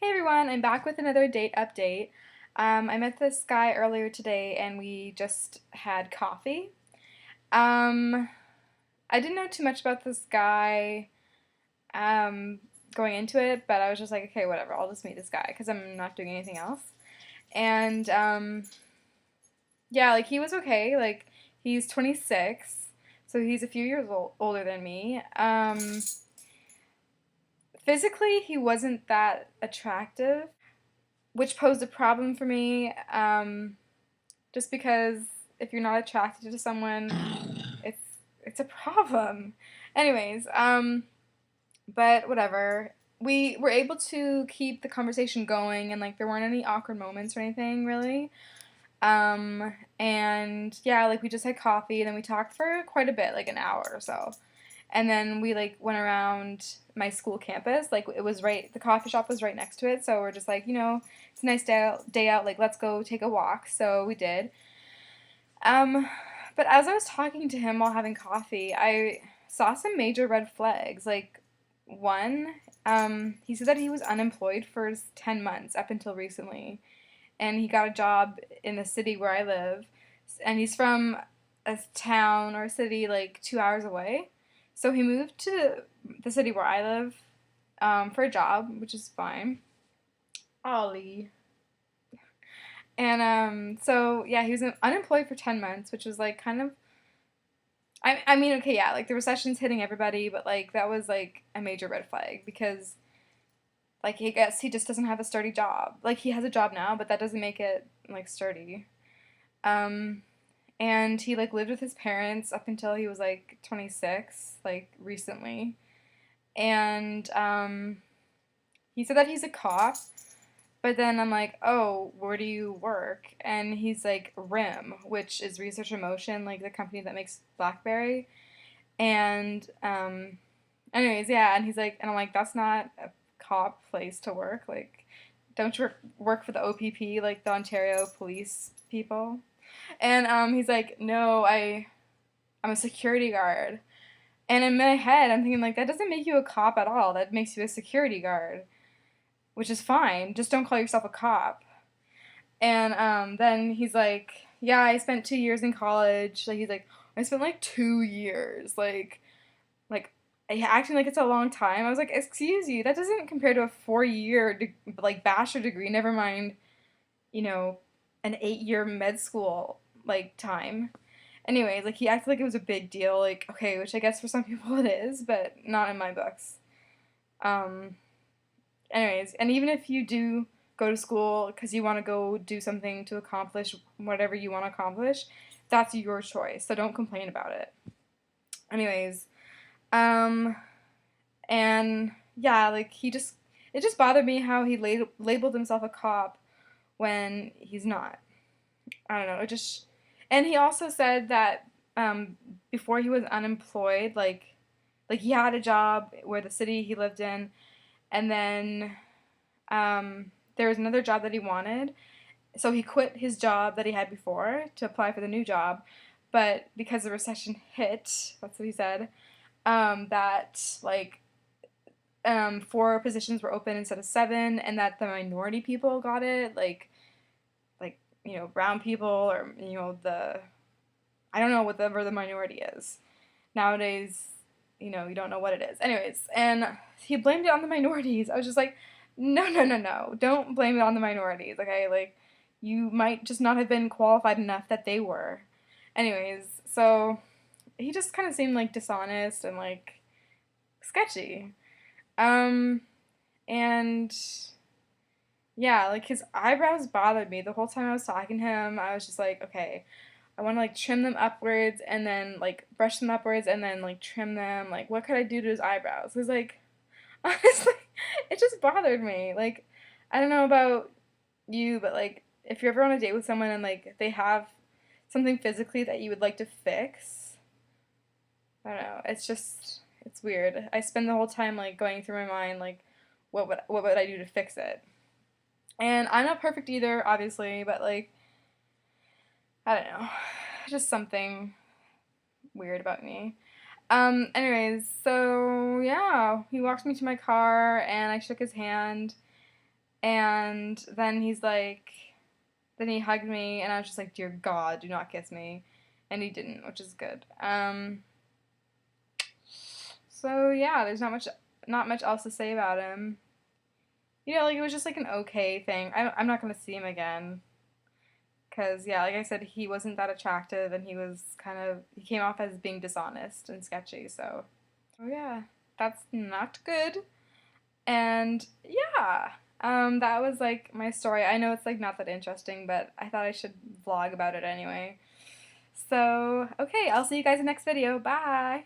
Hey everyone, I'm back with another date update. I met this guy earlier today and we just had coffee. Um, I didn't know too much about this guy going into it, but I was just like, okay, whatever, I'll just meet this guy because I'm not doing anything else. And yeah, like he was okay. Like he's 26, so he's a few years older than me. Physically, he wasn't that attractive, which posed a problem for me. Just because if you're not attracted to someone, it's it's a problem. Anyways, but whatever. We were able to keep the conversation going, and like there weren't any awkward moments or anything really. And yeah, like we just had coffee, and then we talked for quite a bit, like an hour or so. And then we like went around my school campus. Like it was right, the coffee shop was right next to it. So we're just like, it's a nice day out. Like let's go take a walk. So we did. Um, but as I was talking to him while having coffee, I saw some major red flags. Like one, he said that he was unemployed for 10 months up until recently, and he got a job in the city where I live, and he's from a town or a city like 2 hours away. So he moved to the city where I live for a job, which is fine. Ollie. And so yeah, he was unemployed for 10 months, which was like kind of. I mean, okay, yeah, like the recession's hitting everybody, but like that was like a major red flag because like he guess he just doesn't have a sturdy job. Like he has a job now, but that doesn't make it like sturdy. Um, and he like lived with his parents up until he was like 26, like recently. And he said that he's a cop, but then I'm like, oh, where do you work? And he's like RIM, which is Research in Motion, like the company that makes BlackBerry. And anyways, yeah, and he's like, and I'm like, that's not a cop place to work. Like, don't you work for the OPP, like the Ontario Police people? And he's like, no, I'm a security guard. And in my head, I'm thinking like that doesn't make you a cop at all. That makes you a security guard, which is fine. Just don't call yourself a cop. And then he's like, yeah, I spent 2 years in college. Like he's like, I spent like 2 years, like acting like it's a long time. I was like, excuse you, that doesn't compare to a 4 year like bachelor degree. Never mind, you know, an 8 year med school like time. Anyways, like he acted like it was a big deal. Like okay, which I guess for some people it is, but not in my books. Um, anyways, and even if you do go to school because you want to go do something to accomplish whatever you want to accomplish, that's your choice. So don't complain about it. Anyways, um, and yeah, like it just bothered me how he labeled himself a cop when he's not. I don't know. And he also said that before he was unemployed, like he had a job where the city he lived in, and then there was another job that he wanted. So he quit his job that he had before to apply for the new job, but because the recession hit, that's what he said. That like four positions were open instead of seven, and that the minority people got it, like brown people or the I don't know whatever the minority is nowadays. You don't know what it is. Anyways, and he blamed it on the minorities. I was just like, no, no, no, no, don't blame it on the minorities. Okay, like you might just not have been qualified enough that they were. Anyways, so he just kind of seemed like dishonest and like sketchy. Um, and yeah, like his eyebrows bothered me the whole time I was talking to him. I was just like, okay, I want to like trim them upwards and then like brush them upwards and then like trim them. Like, what could I do to his eyebrows? Because like, honestly, it just bothered me. Like, I don't know about you, but like, if you're ever on a date with someone and like they have something physically that you would like to fix, I don't know. It's weird. I spend the whole time like going through my mind like, what would I do to fix it? And I'm not perfect either, obviously, but like, I don't know, just something weird about me. Anyways, so yeah, he walked me to my car and I shook his hand And then he's like, then he hugged me, and I was just like, dear God, do not kiss me. And he didn't, which is good. So yeah, there's not much else to say about him. You know, like it was just like an okay thing. I'm not gonna see him again. Cause yeah, like I said, he wasn't that attractive, and he came off as being dishonest and sketchy. So, oh yeah, that's not good. And yeah, that was like my story. I know it's like not that interesting, but I thought I should vlog about it anyway. So, okay, I'll see you guys in the next video. Bye!